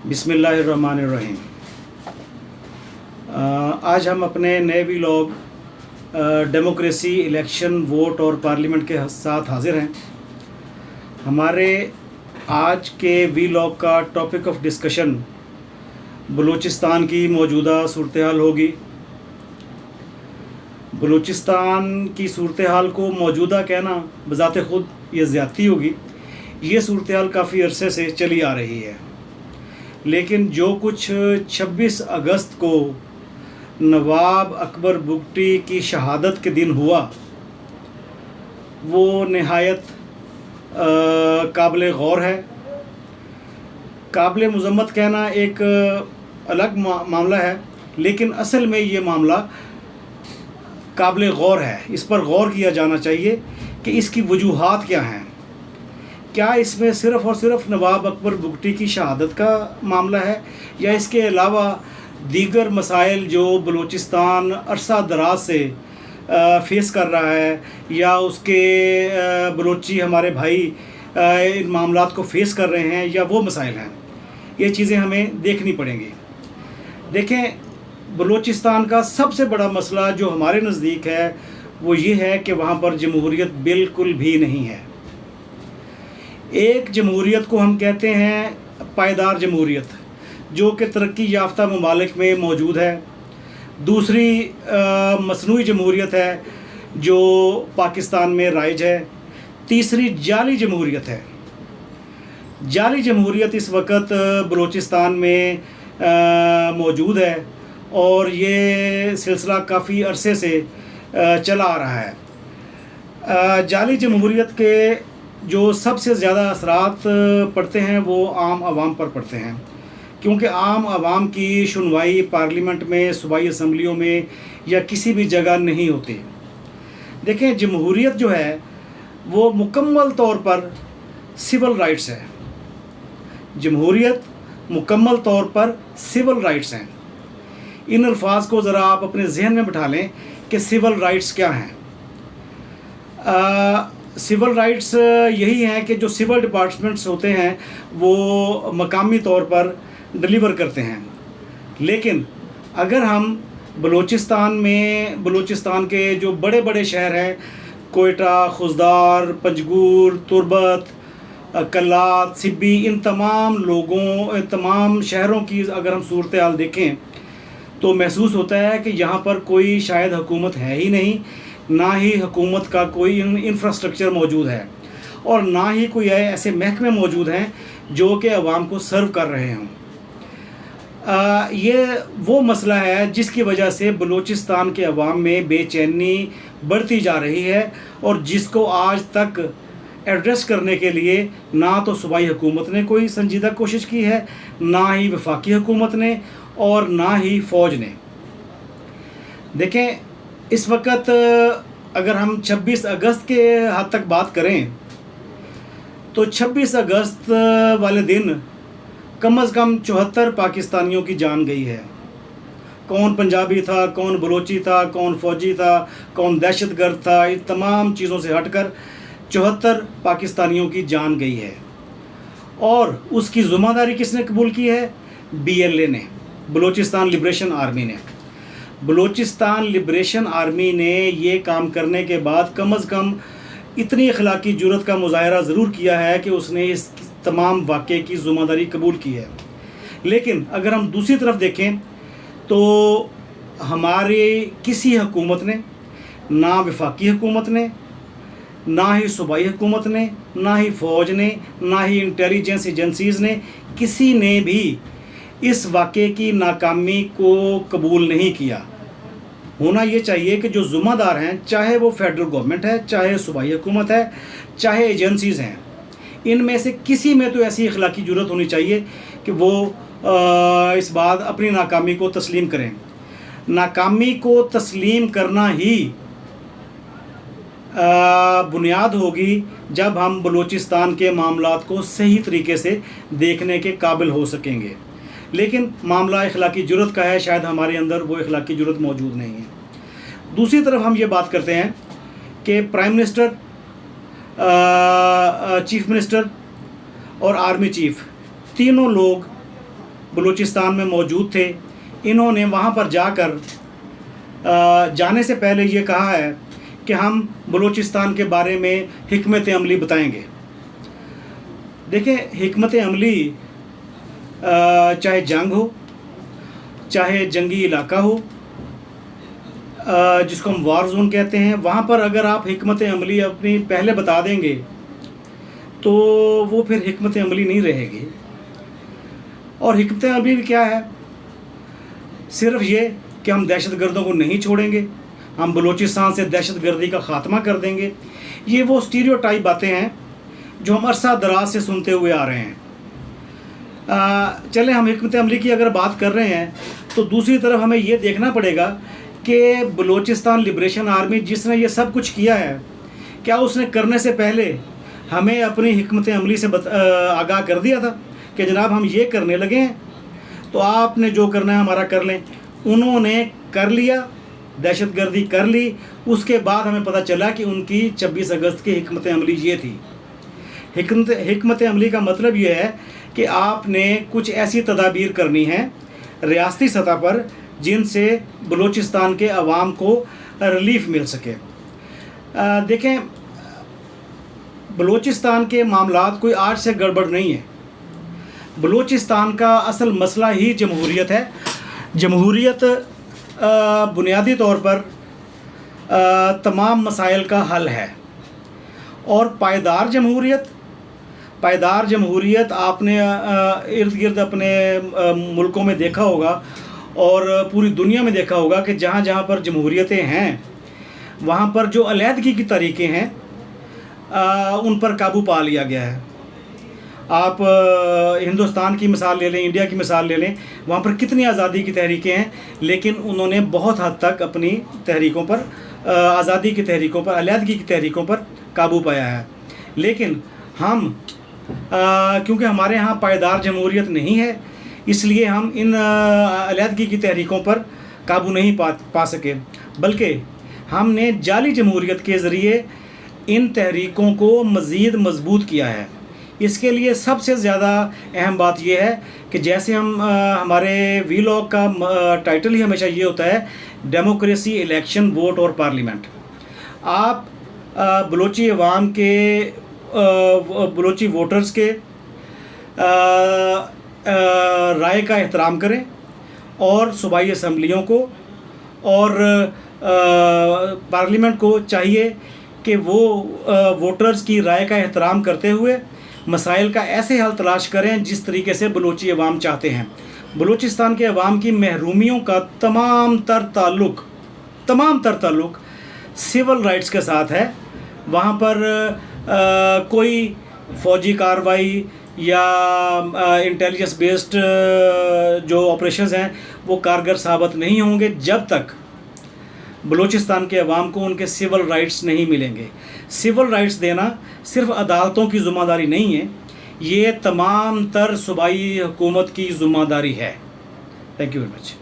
बिस्मिल्लाहिर्रहमानिर्रहीम। आज हम अपने नए वीलॉग डेमोक्रेसी, इलेक्शन, वोट और पार्लियामेंट के साथ हाजिर हैं। हमारे आज के वीलॉग का टॉपिक ऑफ डिस्कशन बलूचिस्तान की मौजूदा सूरत हाल होगी। बलूचिस्तान की सूरत हाल को मौजूदा कहना बज़ाते ख़ुद ये ज़्यादती होगी। ये सूरत हाल काफ़ी अरसे से चली आ रही है, लेकिन जो कुछ 26 अगस्त को नवाब अकबर बुगटी की शहादत के दिन हुआ वो नहायत काबिल गौर है। काबिल मज़म्मत कहना एक अलग मामला है, लेकिन असल में ये मामला काबिल गौर है। इस पर गौर किया जाना चाहिए कि इसकी वजूहात क्या हैं। क्या इसमें सिर्फ़ और सिर्फ नवाब अकबर बुगटी की शहादत का मामला है, या इसके अलावा दीगर मसाइल जो बलूचिस्तान अरसा दराज से फेस कर रहा है, या उसके बलूची हमारे भाई इन मामलात को फेस कर रहे हैं, या वो मसाइल हैं। ये चीज़ें हमें देखनी पड़ेंगी। देखें, बलूचिस्तान का सबसे बड़ा मसला जो हमारे नज़दीक है वो ये है कि वहाँ पर जमहूरियत बिल्कुल भी नहीं है। एक जमहूरियत को हम कहते हैं पायदार जमहूरियत, जो कि तरक्की याफ्ता ममालिक में मौजूद है। दूसरी मसनूई जमहूरियत है जो पाकिस्तान में राइज है। तीसरी जाली जमहूरियत है। जाली जमहूरियत इस वक्त बलूचिस्तान में मौजूद है और ये सिलसिला काफ़ी अरसे से चला आ रहा है। जाली जमहूरियत के जो सबसे ज़्यादा असरात पड़ते हैं वो आम आवाम पर पड़ते हैं, क्योंकि आम आवाम की सुनवाई पार्लियामेंट में, सूबाई असम्बलियों में या किसी भी जगह नहीं होती। देखें, जमहूरियत जो है वो मुकम्मल तौर पर सिविल राइट्स है। जमहूरियत मुकम्मल तौर पर सिविल राइट्स हैं। इन अल्फाज को ज़रा आप अपने जहन में बिठा लें कि सिविल राइट्स क्या हैं। सिविल राइट्स यही हैं कि जो सिविल डिपार्टमेंट्स होते हैं वो मकामी तौर पर डिलीवर करते हैं। लेकिन अगर हम बलूचिस्तान के जो बड़े बड़े शहर हैं, कोयटा, खुजदार, पंजगूर, तुर्बत, कल्लात, सिब्बी, इन तमाम शहरों की अगर हम सूरत हाल देखें तो महसूस होता है कि यहाँ पर कोई शायद हुकूमत है ही नहीं, ना ही हुकूमत का कोई इंफ्रास्ट्रक्चर मौजूद है, और ना ही कोई ऐसे महकमे मौजूद हैं जो कि आवाम को सर्व कर रहे हों। ये वो मसला है जिसकी वजह से बलूचिस्तान के अवाम में बेचैनी बढ़ती जा रही है, और जिसको आज तक एड्रेस करने के लिए ना तो सूबाई हुकूमत ने कोई संजीदा कोशिश की है, ना ही वफाकी हुकूमत ने, और ना ही फ़ौज ने। देखें, इस वक्त अगर हम 26 अगस्त के हद तक बात करें तो 26 अगस्त वाले दिन कम से कम 74 पाकिस्तानियों की जान गई है। कौन पंजाबी था, कौन बलोची था, कौन फ़ौजी था, कौन दहशतगर्द था, इन तमाम चीज़ों से हटकर 74 पाकिस्तानियों की जान गई है। और उसकी ज़िम्मेदारी किसने कबूल की है? BLA ने, बलूचिस्तान लिबरेशन आर्मी ने। बलूचिस्तान लिबरेशन आर्मी ने ये काम करने के बाद कम से कम इतनी अखलाकी जुर्रत का मुजाहरा ज़रूर किया है कि उसने इस तमाम वाक़े की ज़िम्मेदारी कबूल की है। लेकिन अगर हम दूसरी तरफ देखें तो हमारे किसी हुकूमत ने, ना वफाकी हुकूमत ने, ना ही सूबाई हुकूमत ने, ना ही फ़ौज ने, ना ही इंटेलिजेंस एजेंसीज़ ने, किसी ने भी इस वाक़े की नाकामी को कबूल नहीं किया। होना ये चाहिए कि जो ज़िम्मेदार हैं, चाहे वो फेडरल गवर्नमेंट है, चाहे सूबाई हुकूमत है, चाहे एजेंसीज़ हैं, इनमें से किसी में तो ऐसी अखलाकी जुर्रत होनी चाहिए कि वो इस बात अपनी नाकामी को तस्लीम करें। नाकामी को तस्लीम करना ही बुनियाद होगी जब हम बलूचिस्तान के मामलात को सही तरीके से देखने के काबिल हो सकेंगे। लेकिन मामला अखलाकी जुर्रत का है, शायद हमारे अंदर वो अखलाकी जुर्रत मौजूद नहीं है। दूसरी तरफ हम ये बात करते हैं कि प्राइम मिनिस्टर, चीफ मिनिस्टर और आर्मी चीफ तीनों लोग बलूचिस्तान में मौजूद थे, इन्होंने वहाँ पर जाकर जाने से पहले ये कहा है कि हम बलूचिस्तान के बारे में हिकमत अमली बताएंगे। देखें, हिकमत अमली चाहे जंग हो, चाहे जंगी इलाका हो, जिसको हम वार जोन कहते हैं, वहाँ पर अगर आप हिकमत अमली अपनी पहले बता देंगे तो वो फिर हिकमत अमली नहीं रहेगी। और हिकमत अमली क्या है? सिर्फ ये कि हम दहशतगर्दों को नहीं छोड़ेंगे, हम बलूचिस्तान से दहशतगर्दी का ख़ात्मा कर देंगे। ये वो स्टीरियोटाइप बातें हैं जो हम अरसा दराज से सुनते हुए आ रहे हैं। चलें, हम हिकमत अमली की अगर बात कर रहे हैं तो दूसरी तरफ हमें ये देखना पड़ेगा कि बलूचिस्तान लिबरेशन आर्मी जिसने ये सब कुछ किया है, क्या उसने करने से पहले हमें अपनी हिकमत अमली से आगाह कर दिया था कि जनाब हम ये करने लगे हैं तो आपने जो करना है हमारा कर लें? उन्होंने कर लिया, दहशतगर्दी कर ली, उसके बाद हमें पता चला कि उनकी 26 अगस्त की हिकमत अमली ये थी। हिकमत अमली का मतलब ये है कि आपने कुछ ऐसी तदाबीर करनी है रियासती सतह पर जिनसे बलूचिस्तान के अवाम को रिलीफ मिल सके। देखें, बलूचिस्तान के मामलात कोई आज से गड़बड़ नहीं है। बलूचिस्तान का असल मसला ही जमहूरियत है। जमहूरियत बुनियादी तौर पर तमाम मसाइल का हल है। और पायदार जमहूरियत आपने इर्द गिर्द अपने मुल्कों में देखा होगा और पूरी दुनिया में देखा होगा कि जहाँ जहाँ पर जमहूरियतें हैं वहाँ पर जो अलहदगी की तरीक़े हैं उन पर काबू पा लिया गया है। आप हिंदुस्तान की मिसाल ले लें, इंडिया की मिसाल ले लें, वहाँ पर कितनी आज़ादी की तहरीकें हैं, लेकिन उन्होंने बहुत हद तक अपनी तहरीकों पर, आज़ादी की तहरीकों पर, अलहदगी की तहरीकों पर काबू पाया है। लेकिन हम क्योंकि हमारे यहाँ पायदार जमहूरियत नहीं है, इसलिए हम इन अलहदगी की तहरीकों पर काबू नहीं पा सके, बल्कि हमने जाली जमहूरियत के ज़रिए इन तहरीकों को मज़ीद मजबूत किया है। इसके लिए सबसे ज़्यादा अहम बात यह है कि जैसे हम हमारे वीलॉग का टाइटल ही हमेशा ये होता है, डेमोक्रेसी, इलेक्शन, वोट और पार्लियामेंट। आप बलूची अवाम के, बलूची वोटर्स के राय का एहतराम करें और सूबाई असम्बलियों को और पार्लियामेंट को चाहिए कि वो वोटर्स की राय का एहतराम करते हुए मसाइल का ऐसे हल तलाश करें जिस तरीके से बलूची अवाम चाहते हैं। बलूचिस्तान के अवाम की महरूमियों का तमाम तर ताल्लुक़ सिविल राइट्स के साथ है। वहाँ पर कोई फ़ौजी कार्रवाई या इंटेलिजेंस बेस्ड जो ऑपरेशंस हैं वो कारगर साबित नहीं होंगे जब तक बलूचिस्तान के अवाम को उनके सिविल राइट्स नहीं मिलेंगे। सिविल राइट्स देना सिर्फ अदालतों की ज़िम्मेदारी नहीं है, ये तमाम तर सूबाई हुकूमत की ज़िम्मेदारी है। Thank you very much.